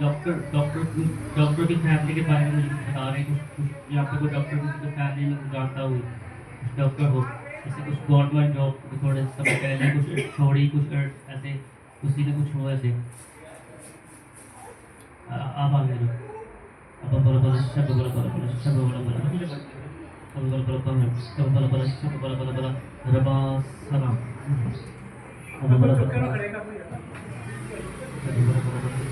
Doctor doctor doctor की family के बारे में मुझे कुछ बता रहे हैं, कुछ यहाँ पे कोई डॉक्टर किसी को फैमिली में कुछ जानता हो, कुछ डॉक्टर हो, जैसे कुछ गवर्नमेंट जॉब थोड़े समय पहले कुछ छोड़ी, कुछ ऐसे किसी ने कुछ हो ऐसे। आप आ गए अब बोलो बोलो शब्द बोलो बोलो बोलो शब्द बोलो बोलो शब्द बोलो बोलो बोलो शब्द बोलो बोलो शब्द बोलो बोलो बोलो रबा सलाम अब बोलो बोलो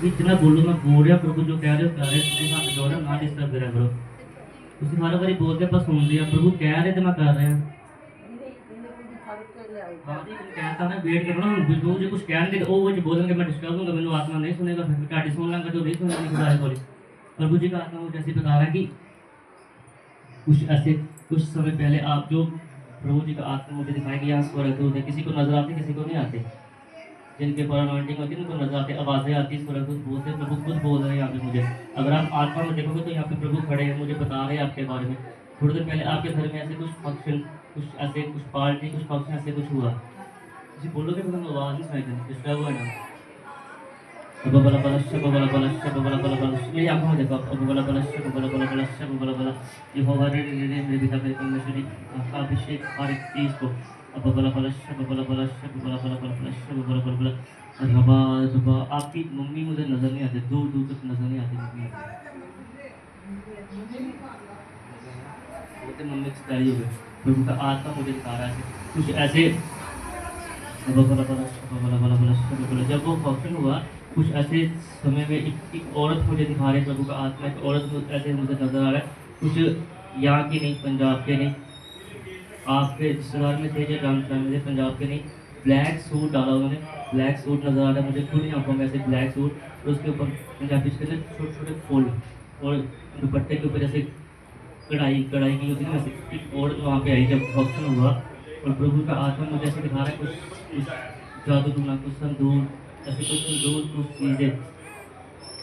इतना बोलो, मैं बोल रहा प्रभु जो कह रहे हो कह रहे हो, साथ जो रहा ना डिस्टर्ब करा करो। ਤੁਸੀਂ हर बारी बोलते पर सुन लिया, प्रभु कह रहे थे मैं कर रहे हैं। हाँ जी कहता ना वेट करो ना, प्रभु जी कुछ कह नहीं, वो बोलेंगे मैं डिस्टर्ब हूँगा, मैंने आत्मा नहीं सुनेगा, फिर काटी सुन लेंगे जो नहीं सुनेगा खुदा बोले। प्रभु जी का आत्मा मुझे ऐसे बता रहा है कि कुछ ऐसे कुछ समय पहले आप जो प्रभु जी का आत्मा मुझे दिखाया कि यहाँ स्वर्गदूत है, किसी को नजर आते किसी को नहीं आते, जिनके पर अनॉइंटिंग होती है उनको नजर आते, आवाजें आती है, स्वर्गदूत बोलते हैं, प्रभु खुद बोल रहे हैं यहाँ पे मुझे। अगर आप आत्मा में देखोगे तो यहाँ पे प्रभु खड़े हैं, मुझे बता रहे हैं आपके बारे में। थोड़ी देर पहले आपके घर में ऐसे कुछ फंक्शन, कुछ ऐसे कुछ पार्टी, कुछ फंक्शन ऐसे कुछ हुआ, किसी बोलोगे तो हम आवाज नहीं सुनाई देती, डिस्टर्ब हुआ ना। अब बला बला शब बला बला शब बला बला बला, मेरी आंखों में देखो, अब बला बला शब बला बला बला शब बला बला, यहोवा रे रे रे मेरे पिता मेरे परमेश्वर का अभिषेक हर एक चीज को, अब बला बला शब बला बला शब बला बला बला बला शब बला बला बला रबा रबा। आपकी मम्मी मुझे नजर नहीं आती, दूर दूर तक नजर नहीं आती मम्मी, बोलते मम्मी एक्सपायरी हो गए। प्रभु का आत्मा मुझे दिखा रहा है कुछ ऐसे, बला बला बला शब बला बला बला शब बला। जब वो फंक्शन हुआ कुछ ऐसे समय में एक औरत मुझे दिखा रहे, प्रभु का आत्मा एक औरत ऐसे मुझे नजर आ रहा है, कुछ यहाँ की नहीं, पंजाब के नहीं, आपके रिश्तेदार में थे जो जानते हैं, पंजाब के नहीं, ब्लैक सूट डाला उन्होंने, ब्लैक सूट नजर आ रहा है मुझे खुद आंखों में ऐसे ब्लैक सूट, और उसके ऊपर पंजाबी के अंदर छोटे छोटे फूल, और दुपट्टे के ऊपर जैसे कढ़ाई कढ़ाई की होती है ना वैसे, एक औरत वहाँ पे आई जब फंक्शन हुआ, और प्रभु का आत्मा मुझे ऐसे दिखा रहा है कुछ जादू टूना, कुछ संदूर, ऐसे कुछ संदूर, कुछ चीज़ें,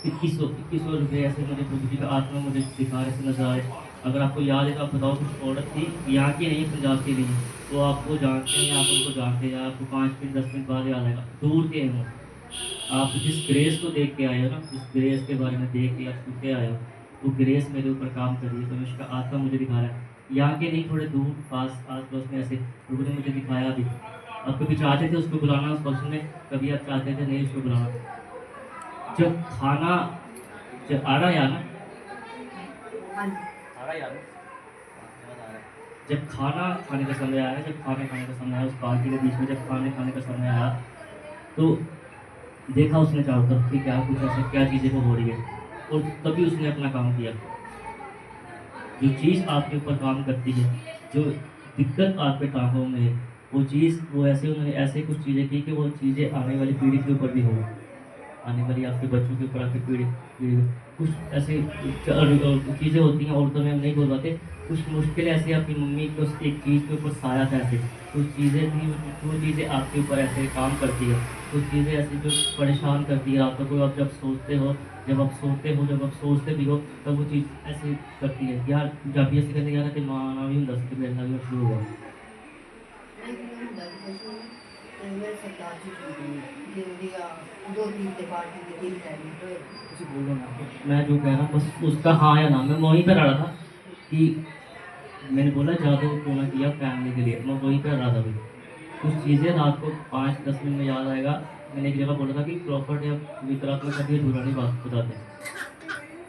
2100 रुपये ऐसे मुझे प्रभु जी का आत्मा मुझे दिखा रहे से नजर आए। अगर आपको याद है तो आप बताओ, कुछ औरत थी यहाँ की नहीं, पंजाब की नहीं, वो आपको जानते हैं, आप उनको जानते हैं, आपको 5 मिनट 10 मिनट बाद याद आएगा, दूर के हैं वो। आप जिस ग्रेस को देख के आए हो ना, जिस ग्रेस के बारे में देख के आप सुन के आए हो, वो ग्रेस मेरे ऊपर काम कर रही है, तो उसका आत्मा मुझे दिखा रहा है, यहाँ के नहीं, थोड़े दूर पास आस पड़ोस में ऐसे प्रभु ने मुझे दिखाया अभी। आप कभी चाहते थे उसको बुलाना उस फंक्शन में, कभी आप चाहते थे नहीं उसको बुलाना। जब खाना जब आ रहा है यार ना, आ रहा है यार ना? जब खाना खाने का समय आया, जब खाने खाने का समय आया, उस पार्टी के बीच में जब खाने खाने का समय आया, तो देखा उसने चारों तरफ कि क्या कुछ ऐसे क्या चीज़ें हो रही है, और तभी उसने अपना काम किया। जो चीज़ आपके ऊपर काम करती है, जो दिक्कत आपके टांगों में है, वो चीज़ वो ऐसे उन्होंने ऐसे कुछ चीज़ें की कि वो चीज़ें आने वाली पीढ़ी के ऊपर भी हो, आने वाली आपके बच्चों के ऊपर, आपकी पीढ़ी पीढ़ी कुछ ऐसे चीज़ें होती हैं औरतों में, हम नहीं बोल पाते, कुछ मुश्किलें ऐसी आपकी मम्मी को एक चीज़ के ऊपर साया था ऐसे, कुछ चीज़ें थी, वो चीज़ें आपके ऊपर ऐसे काम करती है, कुछ चीज़ें ऐसी जो परेशान करती है रातों को, आप जब सोचते हो, जब आप सोते हो, जब आप सोचते भी हो, तब वो चीज़ ऐसी करती है यार। जब भी ऐसे कहते यार कि माँ ना भी दस के मेरे साथ शुरू हुआ। कुछ बोलो ना, मैं जो कह रहा हूँ बस उसका हाँ या ना, मैं वहीं पर आ रहा था कि मैंने बोला जादू टोना किया फैमिली के लिए, मैं वहीं पर रहा था अभी। कुछ चीज़ें रात को 5-10 मिनट में याद आएगा। मैंने एक जगह बोला था कि प्रॉपर्ट या पवित्र आत्मा कभी अधूरा नहीं बात बताते,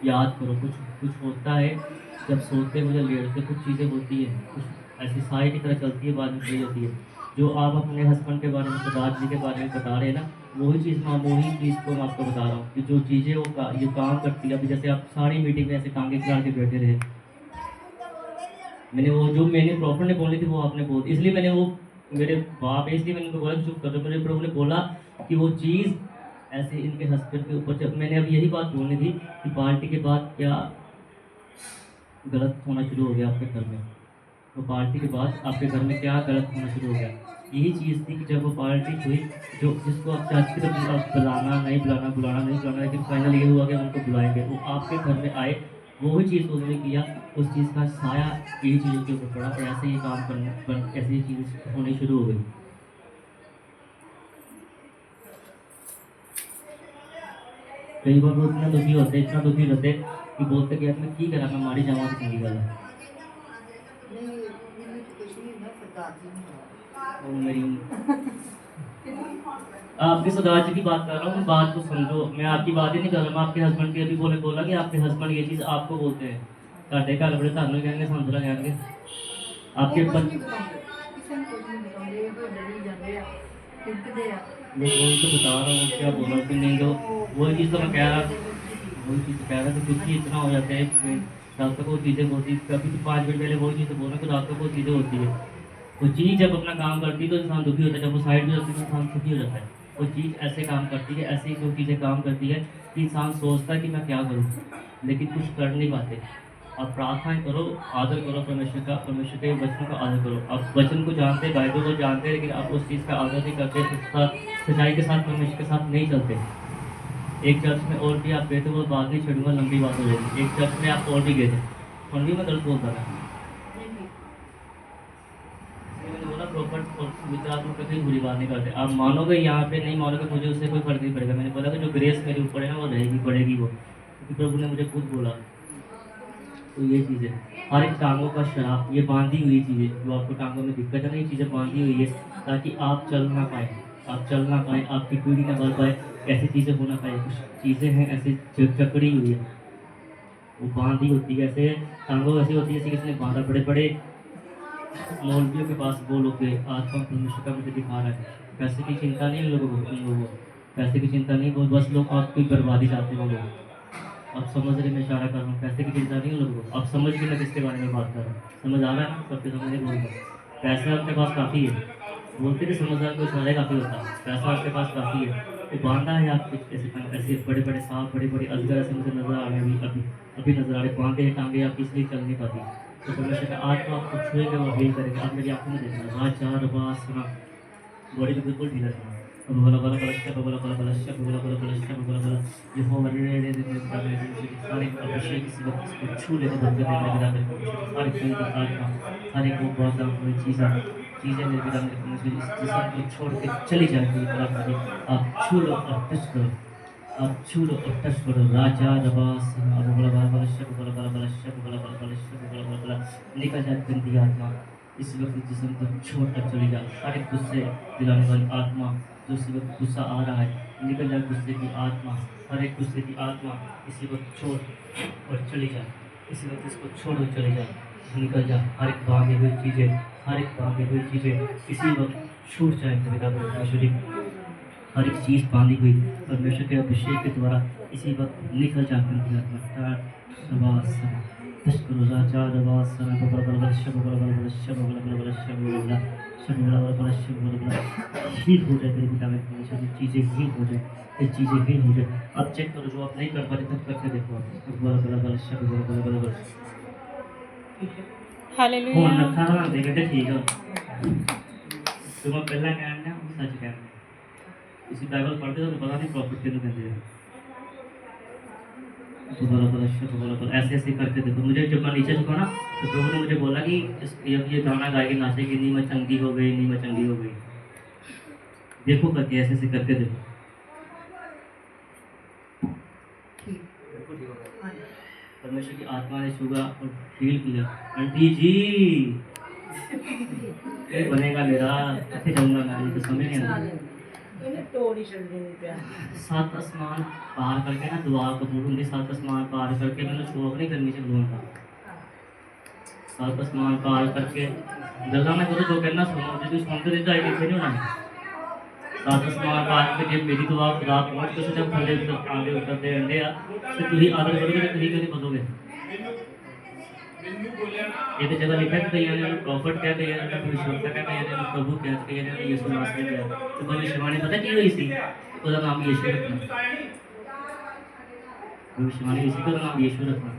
याद करो कुछ कुछ होता है, जब सोते हो जब लेटते कुछ चीज़ें होती है, कुछ ऐसी साई की तरह चलती है, बाद में सही होती है। जो आप अपने हस्बैंड के बारे में, सरदार जी के बारे में बता रहे हैं ना, वही चीज़ वही चीज़ को मैं आपको बता रहा हूँ कि जो चीज़ें वो ये काम करती है। अभी जैसे आप सारी मीटिंग में ऐसे टांगे खिला के बैठे रहे, मैंने वो जो मैंने प्रॉफिट ने बोली थी वो आपने बोल, इसलिए मैंने वो मेरे बाप है इसलिए मैंने उनको बोला चुप कर दो। मेरे प्रभु ने बोला कि वो चीज़ ऐसे इनके हस्बैंड के ऊपर, जब मैंने अभी यही बात बोलनी थी कि पार्टी के बाद क्या गलत होना शुरू हो गया आपके घर में, तो पार्टी के बाद आपके घर में क्या गलत होना शुरू हो गया, यही चीज़ थी कि जब वो पार्टी हुई, जो जिसको आप चर्च की तरफ आप बुलाना नहीं बुलाना, बुलाना नहीं बुलाना, लेकिन फाइनल ये हुआ कि हम उनको बुलाएंगे, वो आपके घर में आए, वही चीज़ उन्होंने किया, उस चीज़ का साया यही चीज़ों के ऊपर पड़ा, और ऐसे ही काम करने ऐसी ही चीज़ होनी शुरू हो गई। कई बार वो इतना दुखी होते कि बोलते कि यार मैं की करा, मैं मारी जावा तो चंगी गल है। वो मेरी आपके सरदार जी की बात कर रहा हूँ, बात को समझो, मैं आपकी बात ही नहीं कर रहा, मैं आपके हस्बैंड की अभी बोला कि आपके हस्बैंड ये चीज़ आपको बोलते हैं, ਤੁਹਾਡੇ ਘਰ बड़े ਤੁਹਾਨੂੰ कहेंगे संतरा कहेंगे आपके मैं वही तो बता रहा हूँ, क्या बोल रहा हूँ कि नहीं, जो वही चीज़ तो मैं कह रहा, वही चीज़ तो कह रहा था, क्योंकि इतना हो जाता है कि रातों को चीज़ें होती, कभी तो 5 मिनट पहले वही चीज़ बोल रहा कि रातों को चीज़ें होती है। वो चीज़ जब अपना काम करती है तो इंसान दुखी होता है, जब वो साइड में होती है तो इंसान सुखी हो जाता है। वो चीज़ ऐसे काम करती है, ऐसी जो चीज़ें काम करती है कि इंसान सोचता है कि मैं क्या करूँ, लेकिन कुछ कर नहीं पाते। आप प्रार्थनाएं करो, आदर करो परमेश्वर का, परमेश्वर के वचन का आदर करो। आप वचन को जानते हैं, बाइबल को जानते हैं, लेकिन आप उस चीज़ का आदर नहीं करते, सच्चाई के साथ परमेश्वर के साथ नहीं चलते। एक चर्च में और भी आप गए थे, वो बात नहीं छेड़ूंगा, लंबी बात हो जाएगी। एक चर्च में आप और भी गए थे, और भी मैं गलत बोलता था, मैंने बोला प्रॉपर्ट और विचार में कभी बुरी बात नहीं करते। आप मानोगे यहाँ पे, नहीं मानोगे, मुझे उससे कोई फर्क नहीं पड़ेगा। मैंने बोला कि जो ग्रेस मेरे ऊपर है ना वो रहेगी, पड़ेगी वो, क्योंकि प्रभु ने मुझे खुद बोला। तो ये चीज़ है, हर एक टांगों का शराब, ये बांधी हुई चीज़ें, जो आपको टांगों में दिक्कत है ना, ये चीज़ें बांधी हुई है ताकि आप चल ना पाए, आप चल ना पाए, आपकी पीढ़ी ना बढ़ पाए, ऐसी चीज़ें हो ना पाए। कुछ चीज़ें हैं ऐसी जकड़ी हुई है, वो बांधी होती है ऐसे, टांगों ऐसी होती है जैसे किसी ने बांधा। बड़े बड़े मौलवियों के पास वो लोग गए, आत्मा परमेश्वर का मुझे दिखा रहा है, पैसे की चिंता नहीं उन लोगों को, उन लोगों को पैसे की चिंता नहीं, वो बस लोग आपकी बर्बादी चाहते हैं वो लोग। आप समझ रहे, मैं इशारा कर रहा हूँ, पैसे की चिंता नहीं उन लोगों को। आप समझ के मैं किसके बारे में बात कर रहा हूँ, समझ आ रहा है ना, सबके समझ नहीं बोल रहा। पैसा आपके पास काफ़ी है, बोलते कि समझदार को इशारे काफ़ी होता है, पैसा आपके पास काफ़ी है, वो बांधा है आप कुछ ऐसे ऐसे बड़े बड़े सांप, बड़े बड़े अजगर ऐसे मुझे नजर आ रहे हैं, अभी अभी नजर आ रहे, बांधे हैं टांगे, आप इसलिए चल नहीं पाती। तो परमेश्वर का आत्मा आपको छुएगा, वो हील करेगा। आप मेरी आंखों में देखना, राजा रबा सुना, बॉडी को बिल्कुल ढीला करना। बबला बला बलश्य बबला बला बलश्य बबला बला बलश्य बबला बला, यहोवा ने सारे अभिषेक इसी वक्त इसको छू लेने बंद कर देने लगा मेरे को, हर कोई भी आत्मा, हर एक वो बहुत कोई चीज़ें मेरे पिता मेरे को मुझे इस जिसम को छोड़ के चली जाएगी। आप छू लो और टच करो, आप छू लो और टच करो। राजा रबास बबला बला बलश्य बबला बला बलश्य बबला बला बलश्य बबला बला बला, निकल जाए गंदी आत्मा इस वक्त जिसम को छोड़ कर चली जा। हर एक गुस्से दिलाने वाली आत्मा, जो इसी वक्त गुस्सा आ रहा है, निकल जा गुस्से की आत्मा, हर एक गुस्से की आत्मा इसी वक्त छोड़ और चली जा, इसी वक्त इसको छोड़ और चली जा, निकल जा। हर एक बांधी हुई चीज़ें, हर एक बांधी हुई चीज़ें इसी वक्त छूट जाए पिता परमेश्वरी। हर एक चीज़ बांधी हुई परमेश्वर के अभिषेक के द्वारा इसी वक्त निकल जा करती आत्मा। तशकुर राजा रवास सना बबला बला बला शब बला बला बला शब बला बला बला शब बला बला शब बला बला बला शब बला बला, हील हो जाए तेरे पिता में परमेश्वर, चीज़ें हील हो जाए, ये चीज़ें हील हो जाए। अब चेक करो, जो आप नहीं कर पाते तब करके देखो। आप बला बला बला शब बला बला बला बला हालेलुया। ਹੁਣ ਅੱਖਾਂ ਨਾਲ ਦੇ ਕੇ ਠੀਕ ਹੋ। जो मैं पहला कहना वो सच कहना, इसी बाइबल पढ़ते तो पता नहीं प्रॉफिट कितने कहते हैं। तो बोला बोला शब्द बोला बोला ऐसे ऐसे करके देखो। मुझे जब मैं नीचे झुका ना तो प्रभु ने मुझे बोला कि ये गाना गा के नाचेगी, नहीं मैं चंगी हो गई, नहीं मैं चंगी हो गई। देखो करके ऐसे ऐसे करके देखो, परमेश्वर की आत्मा ने छुआ और फील किया। आंटी जी ये बनेगा मेरा, कैसे जाऊंगा मैं, ये तो समझ नहीं आता। सात आसमान पार करके ना दुआ कबूल होंगी, सात आसमान पार करके मैंने शौक नहीं करनी चाहिए लोगों का। सात आसमान पार करके गल्ला मैं जो कहना सुनो, जो सुनते रहते आए कितने नहीं होना। सात आसमान पार करके मेरी दुआ खुदा पहुंच के जब थले आगे उतरते रहते आ, तो तुम आदर करोगे तो तुम कभी बदोगे। ये तो जगह लिखा है, कई ने प्रॉफिट क्या, कई ने भविष्यवक्ता क्या, कई ने प्रभु क्या, कई ने यीशु नासरी क्या। तो भविष्यवाणी पता की हुई थी, उसका नाम यीशु रखना। भविष्यवाणी इसी का नाम यीशु रखना।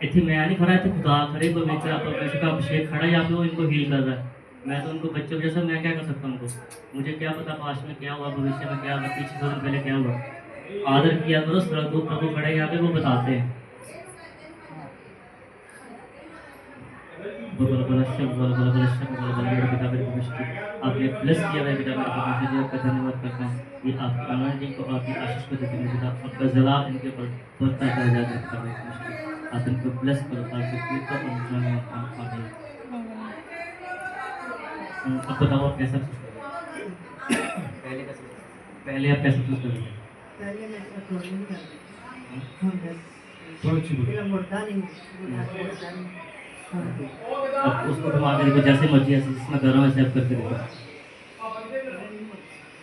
इतनी मैं नहीं खड़ा, इतने खुदा खड़े पवित्र परमेश्वर का अभिषेक खड़ा यहाँ पे, वो इनको हील कर रहा है। मैं तो उनको बच्चों जैसा, मैं क्या कर सकता हूँ उनको, मुझे क्या पता पास्ट में क्या हुआ, भविष्य में क्या हुआ, पीछे 2 दिन पहले क्या हुआ। आदर किया करो, स्वर्गदूत प्रभु खड़े यहाँ पे, वो बताते हैं। बोला बोला शब्द बोला बोला बोला शब्द बोला बोला मेरे पिता मेरे परमेश्वर जी आपने ब्लेस किया है पिता मेरे परमेश्वर जी आपका धन्यवाद करता हूँ ये आपकी अनॉइंटिंग को आपकी आशीष को देते हैं पिता आपका जला इनके ऊपर बढ़ता चला जाता है पिता मेरे परमेश्वर जी आप इनको ब्लेस करो ताकि फिर तो उनका नाम आमीन। अब बताओ आप कैसा महसूस कर रहे हो? पहले आप कैसे महसूस कर रहे थे? पहले मैं अपलोड नहीं करती थोड़ा चुप मेरा मुर्दा नहीं मुर्दा नहीं अब उसको घुमा के देखो जैसे मर्जी ऐसे जिसमें गर्म ऐसे आप करके देखो।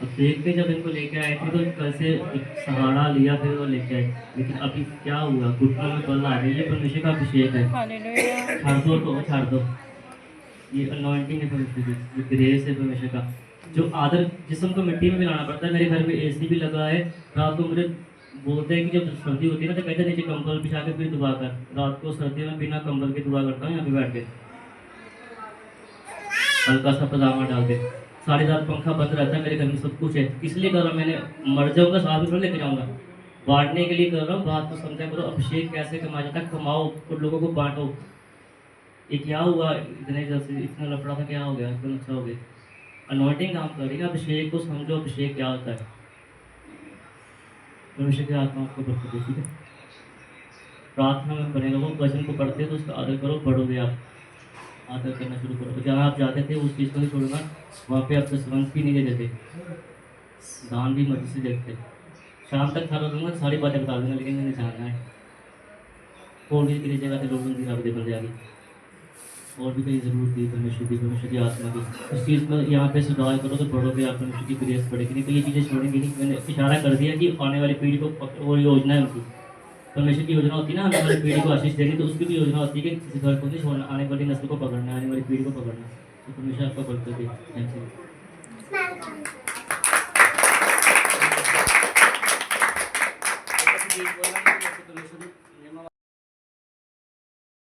अब देखते जब इनको लेके आए थे तो कल से एक सहारा लिया फिर वो लेके आए लेकिन अभी क्या हुआ घुटनों में बल आ गई ये परमेश्वर का अभिषेक है हालेलुया। छाड़ दो तो छाड़ दो ये अनॉइंटिंग है परमेश्वर की ये ग्रेस है परमेश्वर का जो आदर जिसम को मिट्टी में मिलाना पड़ता है। मेरे घर में एसी भी लगा है रात को मुझे बोलते हैं कि जब सर्दी होती है ना तो कहते हैं नीचे कंबल बिछा के फिर दुआ कर रात को सर्दियों में बिना कंबल के दुआ करता हूँ यहाँ पे बैठ के हल्का सा पजामा डाल के सारी रात पंखा बंद रहता है मेरे घर में सब कुछ है इसलिए कर रहा हूँ मैंने मर जाऊंगा साथ में थोड़ा लेके जाऊंगा बांटने के लिए कर रहा हूँ बात को समझा करो अभिषेक कैसे कमाया जाता है कमाओ और लोगों को बांटो ये क्या हुआ इतने जैसे इतना लफड़ा था क्या हो गया इतना अच्छा हो गया अनॉइंटिंग काम कर रही है अभिषेक को समझो अभिषेक क्या होता है परमेश्वर की आत्मा आपको बरकत दे ठीक है प्रार्थना में बने रहो वचन को पढ़ते तो उसका आदर करो बढ़ोगे आप आदर करना शुरू करो जहाँ आप जाते थे उस चीज़ को नहीं छोड़ना वहाँ पे आप दशवंश भी नहीं देते दान भी मर्जी से देखते शाम तक खा दूंगा सारी बातें बता दूंगा लेकिन मैंने जानना है और भी किसी जगह से लोगों की राबते बन जाएगी और भी कहीं ज़रूरत थी परमेश्वर की आत्मा की उस चीज़ को यहाँ पे सुधार करो तो बढ़ोगे आप परमेश्वर की ग्रेस बढ़ेगी नहीं तो ये चीज़ें छोड़ेंगे नहीं मैंने इशारा कर दिया कि आने वाली पीढ़ी को वो योजना है उनकी परमेश्वर की योजना होती है ना आने वाली पीढ़ी को आशीष देनी तो उसकी भी योजना होती है कि किसी घर को नहीं छोड़ना आने वाली नस्ल को पकड़ना आने वाली पीढ़ी को पकड़ना तो परमेश्वर आपका बरकत दे थैंक यू